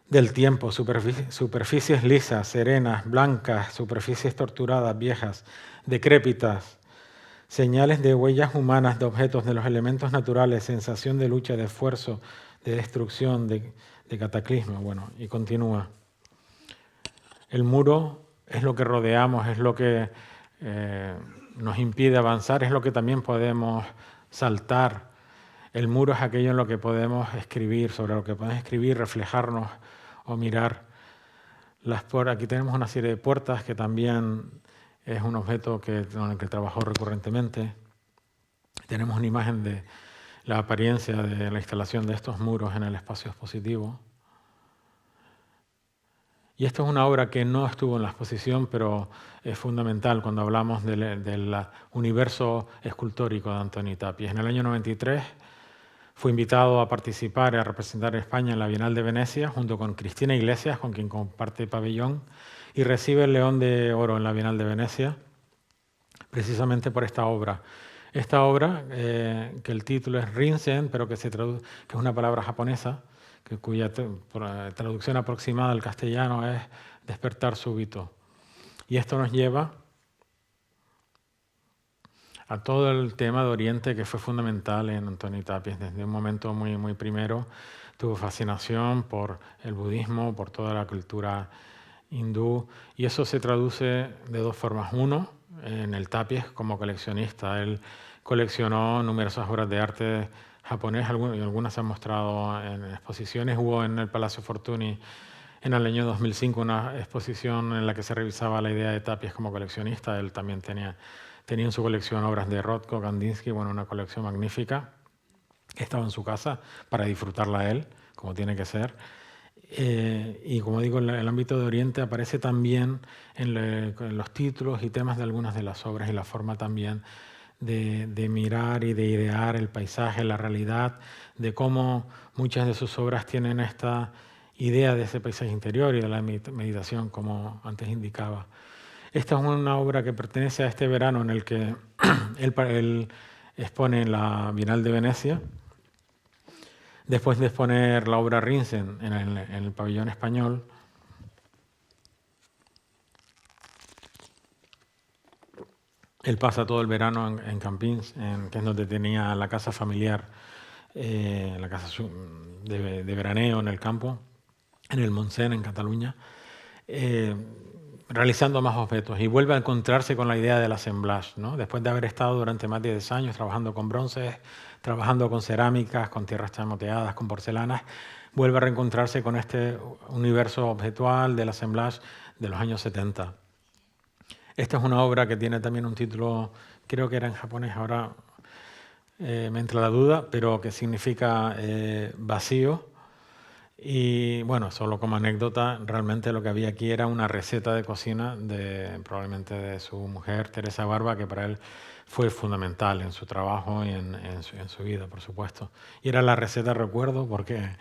del tiempo, superficies lisas, serenas, blancas, superficies torturadas, viejas, decrépitas, señales de huellas humanas, de objetos, de los elementos naturales, sensación de lucha, de esfuerzo, de destrucción, de cataclismo. Bueno, y continúa. El muro es lo que rodeamos, es lo que nos impide avanzar, es lo que también podemos saltar. El muro es aquello en lo que podemos escribir, sobre lo que podemos escribir, reflejarnos o mirar. Aquí tenemos una serie de puertas que también es un objeto con el que trabajó recurrentemente. Tenemos una imagen de la apariencia de la instalación de estos muros en el espacio expositivo. Y esto es una obra que no estuvo en la exposición, pero es fundamental cuando hablamos del universo escultórico de Antoni Tàpies. En el año 93 fue invitado a participar y a representar a España en la Bienal de Venecia, junto con Cristina Iglesias, con quien comparte pabellón, y recibe el León de Oro en la Bienal de Venecia, precisamente por esta obra. Esta obra, que el título es Rinsen, pero que es una palabra japonesa, cuya traducción aproximada al castellano es despertar súbito. Y esto nos lleva a todo el tema de Oriente, que fue fundamental en Antoni Tàpies. Desde un momento muy, muy primero tuvo fascinación por el budismo, por toda la cultura hindú, y eso se traduce de 2 formas. Uno, en el Tàpies como coleccionista. Él coleccionó numerosas obras de arte japonés, algunas se han mostrado en exposiciones. Hubo en el Palacio Fortuny en el año 2005 una exposición en la que se revisaba la idea de Tàpies como coleccionista. Él también tenía en su colección obras de Rothko, Kandinsky, bueno, una colección magnífica que estaba en su casa para disfrutarla él, como tiene que ser. Y como digo, el ámbito de Oriente aparece también en los títulos y temas de algunas de las obras, y la forma también de mirar y de idear el paisaje, la realidad, de cómo muchas de sus obras tienen esta idea de ese paisaje interior y de la meditación, como antes indicaba. Esta es una obra que pertenece a este verano en el que él expone en la Bienal de Venecia, después de exponer la obra Rinsen en el pabellón español. Él pasa todo el verano en Campins, que es donde tenía la casa familiar, la casa de veraneo en el campo. en el Montseny, en Cataluña, realizando más objetos, y vuelve a encontrarse con la idea del assemblage, ¿no? Después de haber estado durante más de 10 años trabajando con bronces, trabajando con cerámicas, con tierras chamoteadas, con porcelanas, vuelve a reencontrarse con este universo objetual del assemblage de los años 70. Esta es una obra que tiene también un título, creo que era en japonés, ahora me entra la duda, pero que significa vacío. Y bueno, solo como anécdota, realmente lo que había aquí era una receta de cocina probablemente de su mujer, Teresa Barba, que para él fue fundamental en su trabajo y en su vida, por supuesto. Y era la receta, recuerdo, porque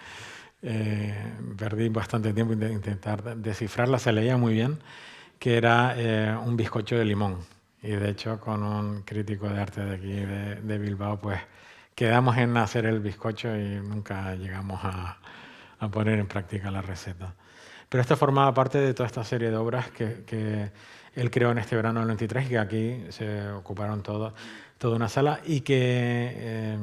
perdí bastante tiempo en intentar descifrarla, se leía muy bien, que era un bizcocho de limón. Y de hecho, con un crítico de arte de aquí, de Bilbao, pues quedamos en hacer el bizcocho y nunca llegamos a poner en práctica la receta. Pero esta formaba parte de toda esta serie de obras que él creó en este verano del 93 y que aquí se ocuparon toda una sala, y que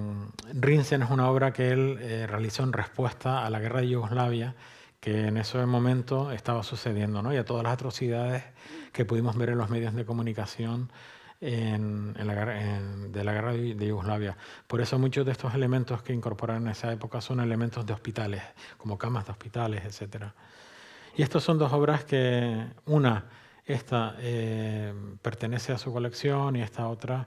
Rinsen es una obra que él realizó en respuesta a la guerra de Yugoslavia, que en ese momento estaba sucediendo, ¿no? Y a todas las atrocidades que pudimos ver en los medios de comunicación de la guerra de Yugoslavia. Por eso muchos de estos elementos que incorporaron en esa época son elementos de hospitales, como camas de hospitales, etc. Y estas son dos obras que, esta pertenece a su colección y esta otra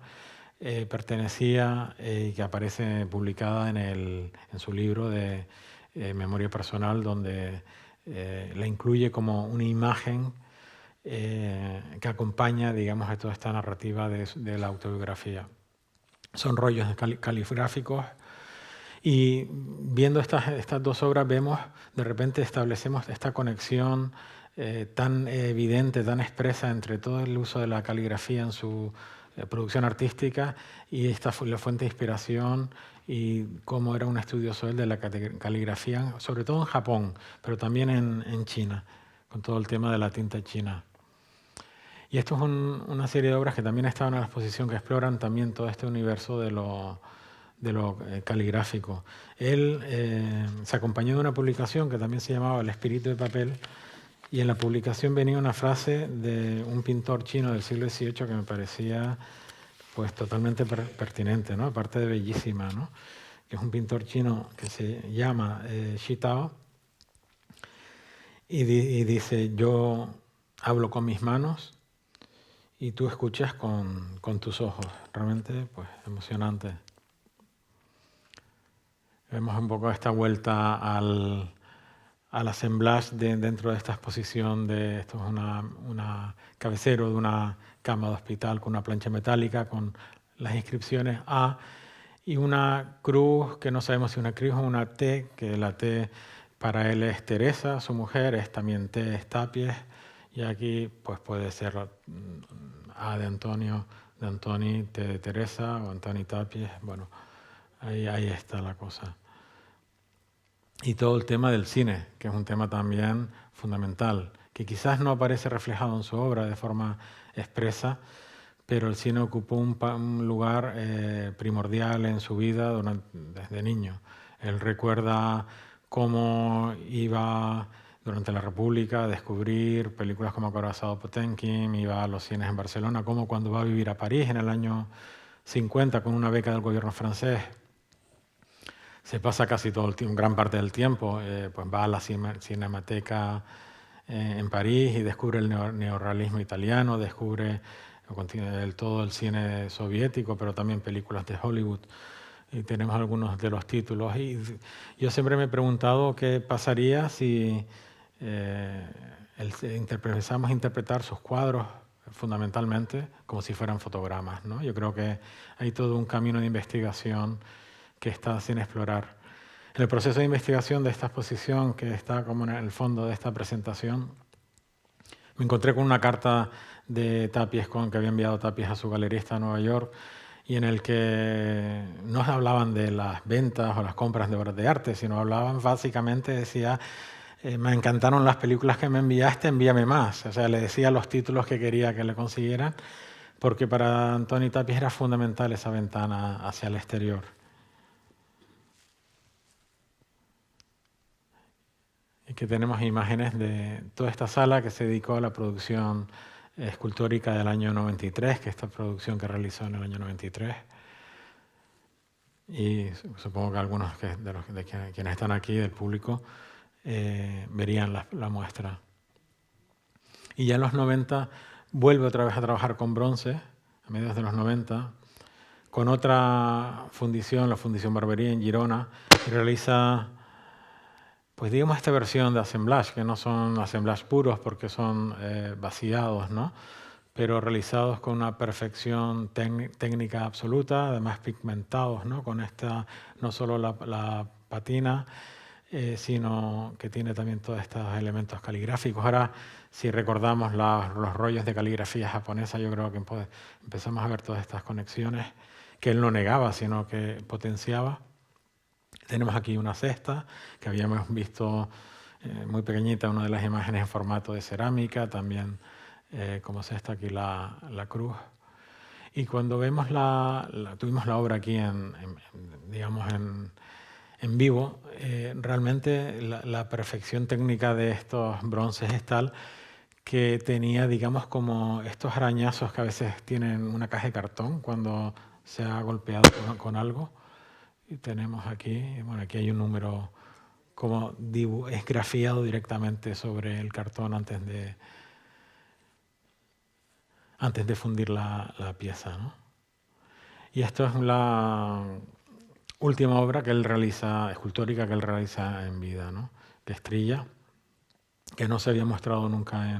pertenecía y que aparece publicada en su libro de memoria personal, donde la incluye como una imagen que acompaña, digamos, a toda esta narrativa de la autobiografía. Son rollos caligráficos, y viendo estas dos obras vemos, de repente establecemos esta conexión tan evidente, tan expresa entre todo el uso de la caligrafía en su producción artística y esta fue la fuente de inspiración, y cómo era un estudioso él de la caligrafía, sobre todo en Japón, pero también en China, con todo el tema de la tinta china. Y esto es una serie de obras que también estaban en la exposición, que exploran también todo este universo de lo caligráfico. Él se acompañó de una publicación que también se llamaba El espíritu de papel, y en la publicación venía una frase de un pintor chino del siglo XVIII que me parecía pues totalmente pertinente, ¿no? Aparte de bellísima, ¿no? Que es un pintor chino que se llama Xi Tao, y dice: yo hablo con mis manos y tú escuchas con tus ojos. Realmente pues emocionante. Vemos un poco esta vuelta al assemblage dentro de esta exposición. Esto es una cabecero de una cama de hospital con una plancha metálica con las inscripciones A y una cruz, que no sabemos si una cruz o una T, que la T para él es Teresa, su mujer, es también T, es Tapies, y aquí pues puede ser A de Antonio, de Antoni, T de Teresa, o Antoni Tapies. Bueno, ahí está la cosa. Y todo el tema del cine, que es un tema también fundamental, que quizás no aparece reflejado en su obra de forma expresa, pero el cine ocupó un lugar primordial en su vida desde niño. Él recuerda cómo iba durante la República a descubrir películas como Acorazado Potemkin, iba a los cines en Barcelona, como cuando va a vivir a París en el año 50 con una beca del gobierno francés. Se pasa casi todo el tiempo, gran parte del tiempo, pues va a la Cinemateca en París y descubre el neorrealismo italiano, descubre todo el cine soviético, pero también películas de Hollywood. Y tenemos algunos de los títulos. Y yo siempre me he preguntado qué pasaría si empezamos a interpretar sus cuadros fundamentalmente como si fueran fotogramas, ¿no? Yo creo que hay todo un camino de investigación que está sin explorar. En el proceso de investigación de esta exposición, que está como en el fondo de esta presentación, me encontré con una carta de Tapies, que había enviado Tapies a su galerista en Nueva York, y en el que no hablaban de las ventas o las compras de obras de arte, sino hablaban básicamente, decía: me encantaron las películas que me enviaste, envíame más. O sea, le decía los títulos que quería que le consiguieran, porque para Antoni Tapies era fundamental esa ventana hacia el exterior. Y que tenemos imágenes de toda esta sala que se dedicó a la producción escultórica del año 93, que esta producción que realizó en el año 93. Y supongo que algunos de quienes están aquí, del público, verían la muestra. Y ya en los 90 vuelve otra vez a trabajar con bronce, a mediados de los 90, con otra fundición, la Fundición Barbería en Girona, y realiza, pues digamos, esta versión de assemblage, que no son assemblages puros porque son vaciados, ¿no? Pero realizados con una perfección técnica absoluta, además pigmentados, ¿no? Con esta, no solo la patina, sino que tiene también todos estos elementos caligráficos. Ahora, si recordamos los rollos de caligrafía japonesa, yo creo que empezamos a ver todas estas conexiones que él no negaba, sino que potenciaba. Tenemos aquí una cesta que habíamos visto muy pequeñita, una de las imágenes en formato de cerámica, también como cesta aquí la cruz. Y cuando vemos tuvimos la obra aquí digamos en vivo, realmente la perfección técnica de estos bronces es tal que tenía, digamos, como estos arañazos que a veces tienen una caja de cartón cuando se ha golpeado con algo. Y tenemos aquí, bueno, aquí hay un número como esgrafiado directamente sobre el cartón antes de fundir la pieza, ¿no? Y esto es la última obra que él realiza, escultórica, que él realiza en vida, ¿no? Que es Trilla, que no se había mostrado nunca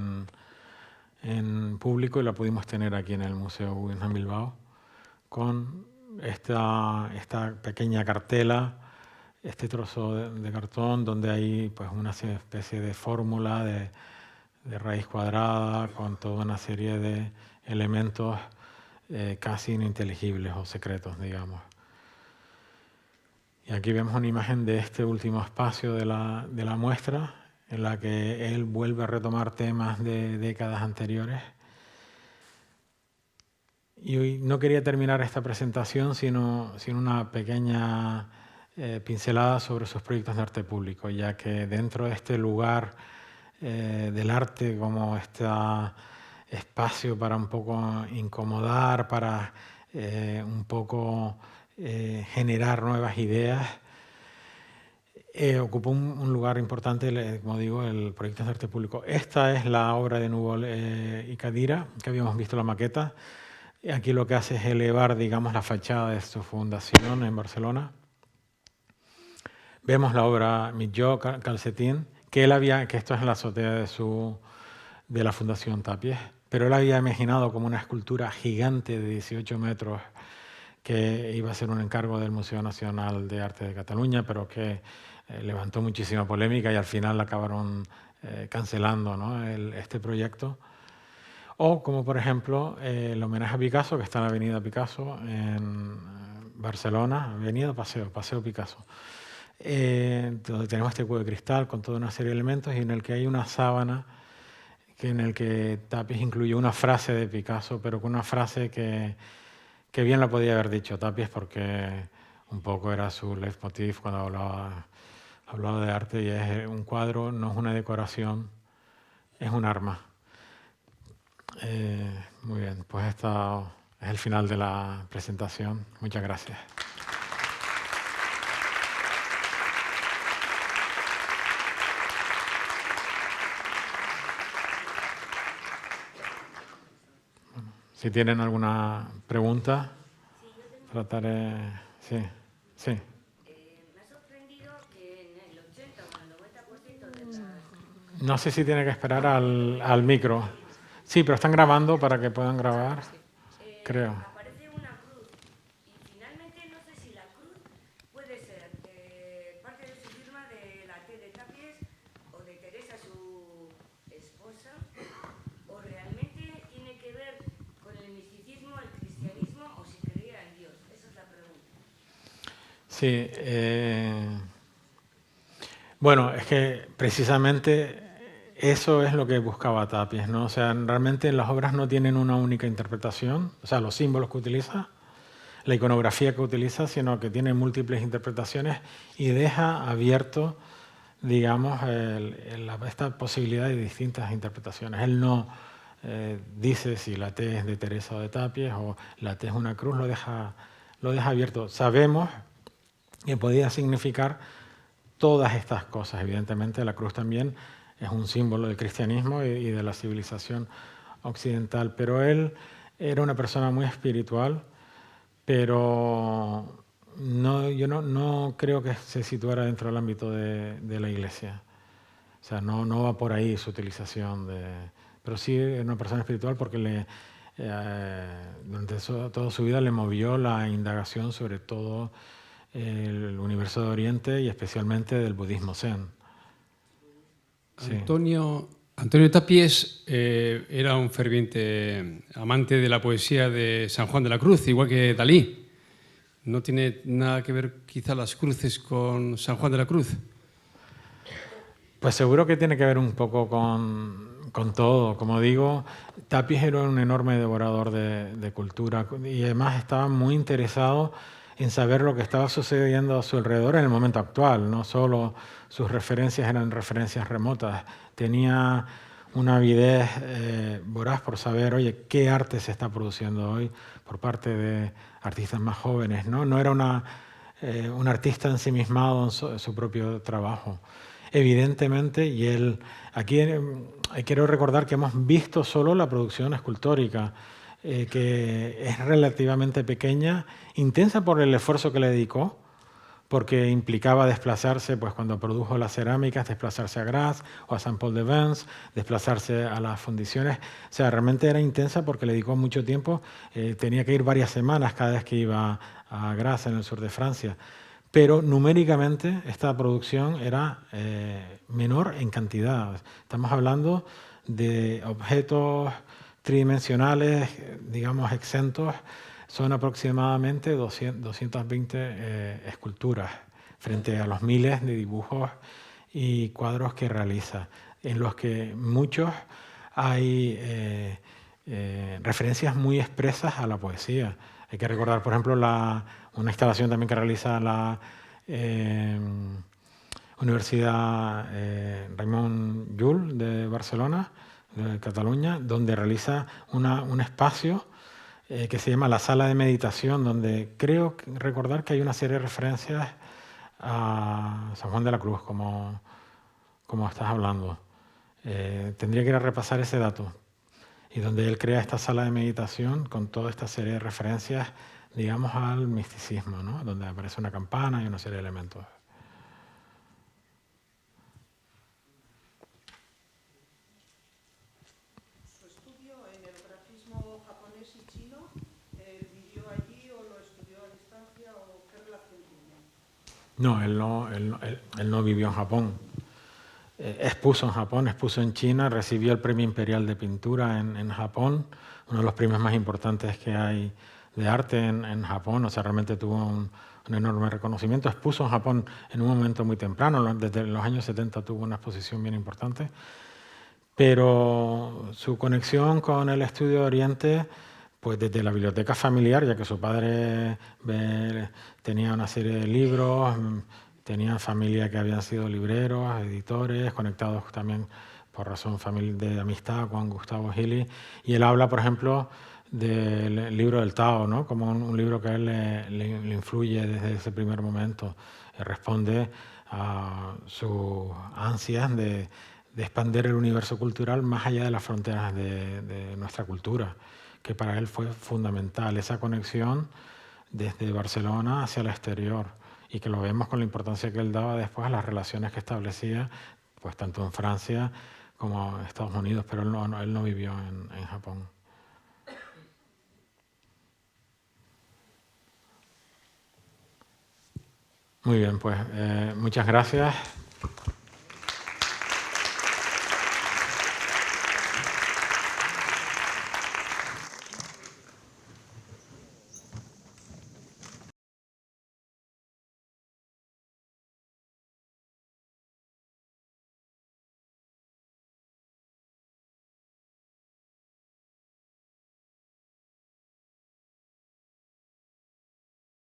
en público y la pudimos tener aquí en el Museo Guggenheim Bilbao, con esta pequeña cartela, este trozo de cartón donde hay pues una especie de fórmula de raíz cuadrada con toda una serie de elementos casi ininteligibles o secretos, digamos. Y aquí vemos una imagen de este último espacio de la muestra, en la que él vuelve a retomar temas de décadas anteriores. Y hoy no quería terminar esta presentación sin una pequeña pincelada sobre sus proyectos de arte público, ya que dentro de este lugar del arte como este espacio para un poco incomodar, para un poco generar nuevas ideas, ocupó un lugar importante, como digo, el proyecto de arte público. Esta es la obra de Núvol y Cadira, que habíamos visto la maqueta. Aquí lo que hace es elevar, digamos, la fachada de su fundación en Barcelona. Vemos la obra Mitjó, Calcetín, que esto es en la azotea de la Fundación Tapies, pero él había imaginado como una escultura gigante de 18 metros que iba a ser un encargo del Museo Nacional de Arte de Cataluña, pero que levantó muchísima polémica y al final acabaron cancelando, ¿no? este proyecto. O como por ejemplo el homenaje a Picasso, que está en la Avenida Picasso en Barcelona, Avenida Paseo Picasso, donde tenemos este cubo de cristal con toda una serie de elementos y en el que hay una sábana en el que Tapies incluyó una frase de Picasso, pero con una frase que bien la podía haber dicho Tapies porque un poco era su leitmotiv cuando hablaba de arte, y es un cuadro, no es una decoración, es un arma. Muy bien, pues esto es el final de la presentación. Muchas gracias. Bueno, si tienen alguna pregunta, trataré... Sí. Me ha sorprendido que en el 80 o el 90% de las... No sé si tiene que esperar al micro. Sí, pero están grabando para que puedan grabar, creo. Aparece una cruz y finalmente no sé si la cruz puede ser parte de su firma de la T de Tapies o de Teresa, su esposa, o realmente tiene que ver con el misticismo, el cristianismo o si creía en Dios. Esa es la pregunta. Sí. Bueno, es que precisamente eso es lo que buscaba Tapies, ¿no? O sea, realmente las obras no tienen una única interpretación, o sea, los símbolos que utiliza, la iconografía que utiliza, sino que tiene múltiples interpretaciones y deja abierto digamos, esta posibilidad de distintas interpretaciones. Él no dice si la T es de Teresa o de Tapies o la T es una cruz, lo deja abierto. Sabemos que podía significar todas estas cosas. Evidentemente, la cruz también es un símbolo del cristianismo y de la civilización occidental, pero él era una persona muy espiritual, pero yo no creo que se situara dentro del ámbito de la Iglesia. O sea, no va por ahí su utilización pero sí es una persona espiritual porque durante toda su vida le movió la indagación sobre todo el universo de Oriente y especialmente del budismo zen. Sí. Antonio Tapies era un ferviente amante de la poesía de San Juan de la Cruz, igual que Dalí. ¿No tiene nada que ver quizá las cruces con San Juan de la Cruz? Pues seguro que tiene que ver un poco con todo. Como digo, Tapies era un enorme devorador de cultura y además estaba muy interesado en saber lo que estaba sucediendo a su alrededor en el momento actual. No solo sus referencias eran referencias remotas, tenía una avidez voraz por saber, oye, qué arte se está produciendo hoy por parte de artistas más jóvenes, ¿no? No era un artista ensimismado en su propio trabajo. Evidentemente, y él, aquí quiero recordar que hemos visto solo la producción escultórica, que es relativamente pequeña, intensa por el esfuerzo que le dedicó, porque implicaba desplazarse, pues cuando produjo las cerámicas, desplazarse a Graz o a Saint-Paul-de-Vence, desplazarse a las fundiciones. O sea, realmente era intensa porque le dedicó mucho tiempo, tenía que ir varias semanas cada vez que iba a Graz, en el sur de Francia. Pero numéricamente esta producción era menor en cantidad. Estamos hablando de objetos tridimensionales, digamos, exentos. Son aproximadamente 220 esculturas frente a los miles de dibujos y cuadros que realiza, en los que muchos hay referencias muy expresas a la poesía. Hay que recordar, por ejemplo, una instalación también que realiza la Universidad Ramon Llull de Barcelona, de Cataluña, donde realiza un espacio que se llama la sala de meditación, donde creo recordar que hay una serie de referencias a San Juan de la Cruz, como estás hablando. Tendría que ir a repasar ese dato. Y donde él crea esta sala de meditación con toda esta serie de referencias, digamos, al misticismo, ¿no? Donde aparece una campana y una serie de elementos. ¿Su estudio en el grafismo japonés y chino, vivió allí o lo estudió a distancia o qué relación tiene? No, él no vivió en Japón. Expuso en Japón, expuso en China, recibió el Premio Imperial de Pintura en Japón, uno de los premios más importantes que hay de arte en Japón. O sea, realmente tuvo un enorme reconocimiento. Expuso en Japón en un momento muy temprano, desde los años 70 tuvo una exposición bien importante, pero su conexión con el estudio de Oriente, pues desde la biblioteca familiar, ya que su padre tenía una serie de libros, tenía familia que habían sido libreros, editores, conectados también por razón de amistad con Gustavo Gili. Y él habla, por ejemplo, del libro del Tao, ¿no? Como un libro que a él le influye desde ese primer momento. Responde a sus ansias de expandir el universo cultural más allá de las fronteras de nuestra cultura, que para él fue fundamental, esa conexión desde Barcelona hacia el exterior, y que lo vemos con la importancia que él daba después a las relaciones que establecía, pues tanto en Francia como en Estados Unidos, pero él no vivió en Japón. Muy bien, pues muchas gracias.